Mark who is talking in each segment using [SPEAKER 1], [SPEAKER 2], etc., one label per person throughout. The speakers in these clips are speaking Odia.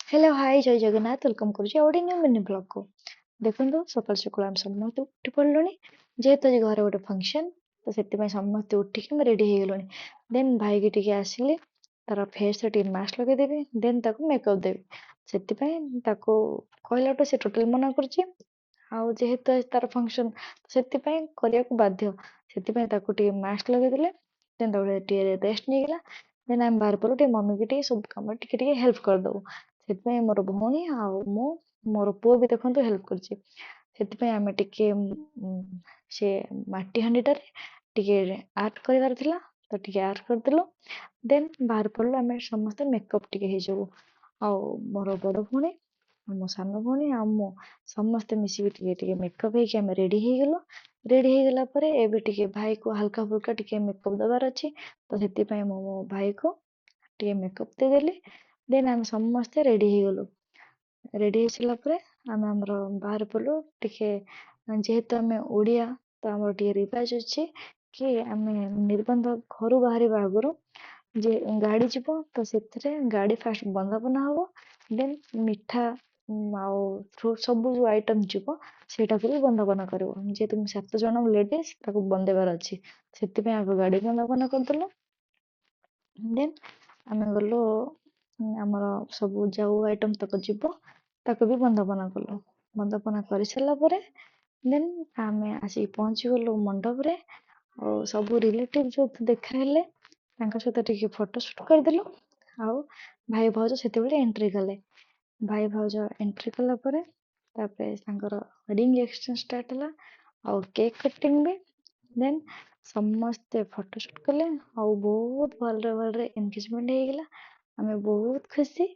[SPEAKER 1] ହ୍ୟାଲୋ ହାଇ ଜୟ ଜଗନ୍ନାଥ ୱେଲକମ୍ କରୁଛି ଆଉ ଗୋଟେ ନ୍ୟୁ ମିନି ବ୍ଲଗକୁ। ଦେଖନ୍ତୁ ସକାଳୁ ସକାଳୁ ଆମେ ସମସ୍ତେ ଉଠି ପଡ଼ିଲୁଣି, ଯେହେତୁ ଆଜି ଘରେ ଗୋଟେ ଫଙ୍କସନ୍, ତ ସେଥିପାଇଁ ସମସ୍ତେ ଉଠିକି ଆମେ ରେଡ଼ି ହେଇଗଲୁଣି। ଦେନ୍ ଭାଇକି ଟିକେ ଆସିଲି, ତାର ଫେସ୍ରେ ଟିକେ ମାସ୍କ ଲଗେଇଦେବି, ଦେନ୍ ତାକୁ ମେକଅପ୍ ଦେବି। ସେଥିପାଇଁ ତାକୁ କହିଲାଠୁ ସେ ଟୋଟାଲି ମନା କରୁଛି। ଆଉ ଯେହେତୁ ଆଜି ତାର ଫଙ୍କସନ୍, ସେଥିପାଇଁ କରିବାକୁ ବାଧ୍ୟ। ସେଥିପାଇଁ ତାକୁ ଟିକେ ମାସ୍କ ଲଗେଇଦେଲେ, ଦେନ୍ ତାକୁ ଟିକେ ରେଷ୍ଟ ନେଇଗଲା। ଦେନ୍ ଆମେ ବାହାର ପଡ଼ିଲୁ ଟିକେ ମମିକି ଟିକେ ସବୁ କାମରେ ଟିକେ ଟିକେ ହେଲ୍ପ କରିଦେବୁ। ସେଥିପାଇଁ ମୋର ଭଉଣୀ ଆଉ ମୁଁ, ମୋର ପୁଅ ବି ଦେଖନ୍ତୁ ହେଲ୍ପ କରିଛି। ସେଥିପାଇଁ ଆମେ ଟିକେ ସେ ମାଟି ହାଣ୍ଡିଟାରେ ଟିକେ ଆର୍ଟ କରିବାର ଥିଲା, ତ ଟିକେ ଆର୍ଟ କରିଦେଲୁ। ଦେନ୍ ବାହାର ପଡ଼ିଲୁ ଆମେ ସମସ୍ତେ ମେକଅପ୍ ଟିକେ ହେଇଯିବୁ। ଆଉ ମୋର ବଡ଼ ଭଉଣୀ, ମୋ ସାନ ଭଉଣୀ ଆଉ ମୁଁ ସମସ୍ତେ ମିଶିକି ଟିକେ ଟିକେ ମେକଅପ୍ ହେଇକି ଆମେ ରେଡ଼ି ହେଇଗଲୁ। ରେଡ଼ି ହେଇଗଲା ପରେ ଏବେ ଟିକେ ଭାଇକୁ ହାଲକା ଫୁଲକା ଟିକେ ମେକଅପ୍ ଦେବାର ଅଛି, ତ ସେଥିପାଇଁ ମୁଁ ମୋ ଭାଇକୁ ଟିକେ ମେକଅପ୍ ଦେଇଦେଲି। ଦେନ୍ ଆମେ ସମସ୍ତେ ରେଡ଼ି ହେଇଗଲୁ। ରେଡ଼ି ହେଇସାରିଲା ପରେ ଆମେ ଆମର ବାହାର ପଡ଼ିଲୁ ଟିକେ, ଯେହେତୁ ଆମେ ଓଡ଼ିଆ ତ ଆମର ଟିକେ ରିବାଜ ଅଛି କି ଆମେ ନିର୍ବନ୍ଧ ଘରୁ ବାହାରିବା ଆଗରୁ ଯେ ଗାଡ଼ି ଯିବ, ତ ସେଥିରେ ଗାଡ଼ି ଫାଷ୍ଟ ବନ୍ଦାପନା ହେବ। ଦେନ୍ ମିଠା ଆଉ ଫ୍ରୁଟ୍ ସବୁ ଯେଉଁ ଆଇଟମ୍ ଯିବ ସେଇଟାକୁ ବି ବନ୍ଦାପନା କରିବ। ଯେହେତୁ ମୁଁ 7 ଜଣ ଲେଡ଼ିଜ୍ ତାକୁ ବନ୍ଦେଇବାର ଅଛି, ସେଥିପାଇଁ ଆଗ ଗାଡ଼ି ବନ୍ଦାପନା କରିଦେଲୁ। ଦେନ୍ ଆମେ ଗଲୁ ଆମର ସବୁ ଯେଉଁ ଆଇଟମ୍ ତକ ଯିବ ତାକୁ ବି ବନ୍ଦାପନା କଲୁ। ବନ୍ଦାପନା କରିସାରିଲା ପରେ ଦେନ୍ ଆମେ ଆସିକି ପହଞ୍ଚିଗଲୁ ମଣ୍ଡପରେ। ଆଉ ସବୁ ରିଲେଟିଭ୍ ଯେଉଁ ଦେଖା ହେଲେ ତାଙ୍କ ସହିତ ଟିକେ ଫଟୋ ସୁଟ୍ କରିଦେଲୁ। ଆଉ ଭାଇ ଭାଉଜ ସେତେବେଳେ ଏଣ୍ଟ୍ରି କଲେ। ଭାଇ ଭାଉଜ ଏଣ୍ଟ୍ରି କଲା ପରେ ତାପରେ ତାଙ୍କର ରିଙ୍ଗ ଏକ୍ସଚେଞ୍ଜ ଷ୍ଟାର୍ଟ ହେଲା, ଆଉ କେକ୍ କଟିଂ ବି। ଦେନ୍ ସମସ୍ତେ ଫଟୋ ସୁଟ୍ କଲେ, ଆଉ ବହୁତ ଭଲରେ ଭଲରେ ଏନ୍ଗେଜମେଣ୍ଟ ହେଇଗଲା। ଆମେ ବହୁତ ଖୁସି,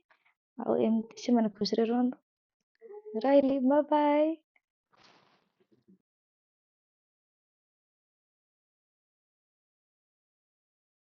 [SPEAKER 1] ଆଉ ଏମିତି ସେମାନେ ଖୁସିରେ ରୁହନ୍ତୁ। ରହିଲି, ବାଏ ବାଏ।